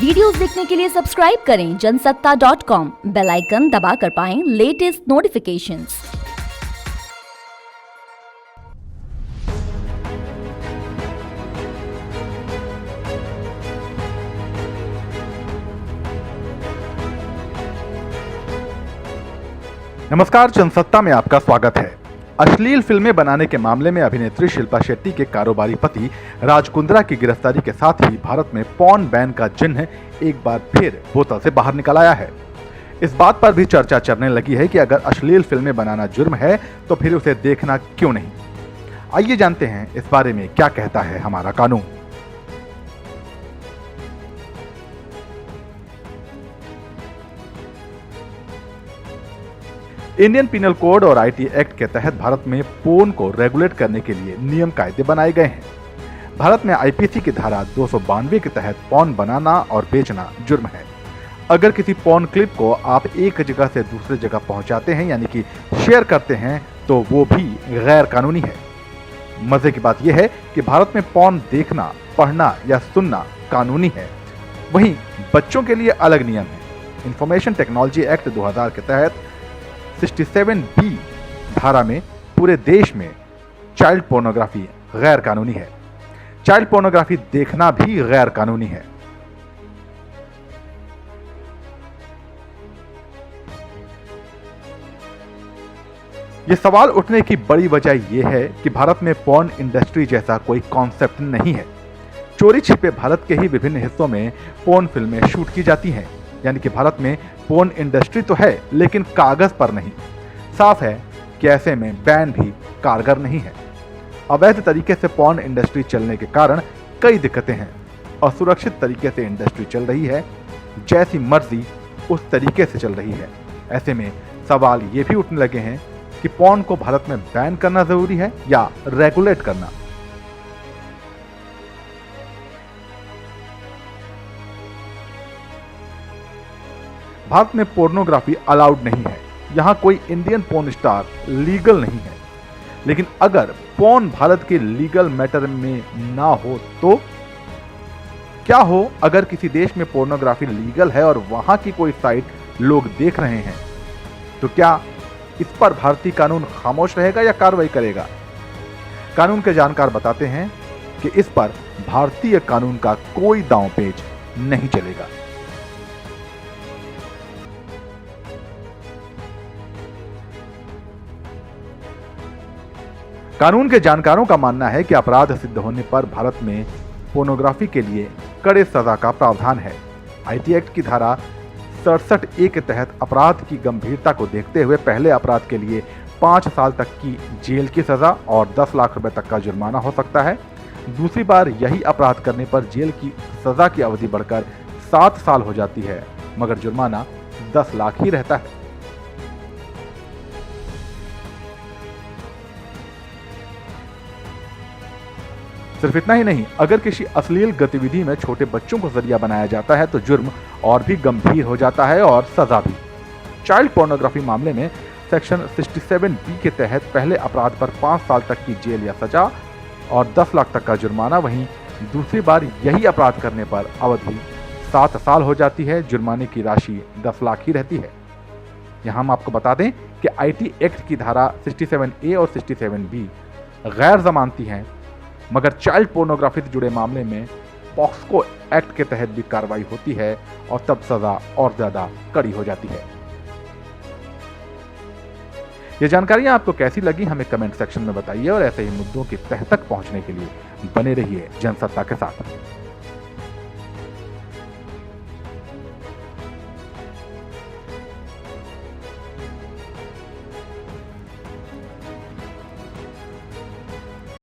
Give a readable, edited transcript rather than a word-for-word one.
Videos देखने के लिए सब्सक्राइब करें जनसत्ता.com, बेल आइकन दबाकर पाएं लेटेस्ट नोटिफिकेशंस। नमस्कार, जनसत्ता में आपका स्वागत है। अश्लील फिल्में बनाने के मामले में अभिनेत्री शिल्पा शेट्टी के कारोबारी पति राज कुंद्रा की गिरफ्तारी के साथ ही भारत में पॉर्न बैन का जिन्ह एक बार फिर बोतल से बाहर निकल आया है। इस बात पर भी चर्चा चलने लगी है कि अगर अश्लील फिल्में बनाना जुर्म है तो फिर उसे देखना क्यों नहीं। आइए जानते हैं इस बारे में क्या कहता है हमारा कानून। इंडियन पिनल कोड और आईटी एक्ट के तहत भारत में पोर्न को रेगुलेट करने के लिए नियम कायदे बनाए गए हैं। भारत में आईपीसी की धारा 292 के तहत पोर्न बनाना और बेचना जुर्म है। अगर किसी पोर्न क्लिप को आप एक जगह से दूसरी जगह पहुंचाते हैं यानी कि शेयर करते हैं तो वो भी गैर कानूनी है। मजे की बात यह है कि भारत में पोर्न देखना, पढ़ना या सुनना कानूनी है, वहीं बच्चों के लिए अलग नियम है। इंफॉर्मेशन टेक्नोलॉजी एक्ट 2000 के तहत 67B धारा में पूरे देश में चाइल्ड पोर्नोग्राफी गैर कानूनी है। चाइल्ड पोर्नोग्राफी देखना भी गैर कानूनी है। यह सवाल उठने की बड़ी वजह यह है कि भारत में पोर्न इंडस्ट्री जैसा कोई कॉन्सेप्ट नहीं है। चोरी छिपे भारत के ही विभिन्न हिस्सों में पोर्न फिल्में शूट की जाती हैं, यानी कि भारत में पोर्न इंडस्ट्री तो है लेकिन कागज पर नहीं। साफ है कि ऐसे में बैन भी कारगर नहीं है। अवैध तरीके से पोर्न इंडस्ट्री चलने के कारण कई दिक्कतें हैं। असुरक्षित तरीके से इंडस्ट्री चल रही है, जैसी मर्जी उस तरीके से चल रही है। ऐसे में सवाल ये भी उठने लगे हैं कि पोर्न को भारत में बैन करना जरूरी है या रेगुलेट करना। भारत में पोर्नोग्राफी अलाउड नहीं है। यहाँ कोई इंडियन पोर्न स्टार लीगल नहीं है। लेकिन अगर पोर्न भारत के लीगल मैटर में ना हो तो क्या हो अगर किसी देश में पोर्नोग्राफी लीगल है और वहां की कोई साइट लोग देख रहे हैं, तो क्या इस पर भारतीय कानून खामोश रहेगा या कार्रवाई करेगा? कानून के जानकार बताते हैं कि इस पर भारतीय कानून का कोई दांवपेच नहीं चलेगा। कानून के जानकारों का मानना है कि अपराध सिद्ध होने पर भारत में पोर्नोग्राफी के लिए कड़े सजा का प्रावधान है। आईटी एक्ट की धारा 67A के तहत अपराध की गंभीरता को देखते हुए पहले अपराध के लिए 5 साल तक की जेल की सजा और 10 लाख रुपए तक का जुर्माना हो सकता है। दूसरी बार यही अपराध करने पर जेल की सजा की अवधि बढ़कर 7 साल हो जाती है, मगर जुर्माना 10 लाख ही रहता है। सिर्फ इतना ही नहीं, अगर किसी अश्लील गतिविधि में छोटे बच्चों को जरिया बनाया जाता है तो जुर्म और भी गंभीर हो जाता है और सजा भी। चाइल्ड पोर्नोग्राफी मामले में सेक्शन 67B के तहत पहले अपराध पर 5 साल तक की जेल या सजा और 10 लाख तक का जुर्माना, वहीं दूसरी बार यही अपराध करने पर अवधि 7 साल हो जाती है। जुर्माने की राशि 10 लाख ही रहती है। यहाँ हम आपको बता दें कि आईटी एक्ट की धारा 67A और 67B गैर जमानती हैं, मगर चाइल्ड पोर्नोग्राफी से जुड़े मामले में पॉक्सो एक्ट के तहत भी कार्रवाई होती है और तब सजा और ज्यादा कड़ी हो जाती है। ये जानकारियां आपको कैसी लगी हमें कमेंट सेक्शन में बताइए और ऐसे ही मुद्दों की तह तक पहुंचने के लिए बने रहिए जनसत्ता के साथ।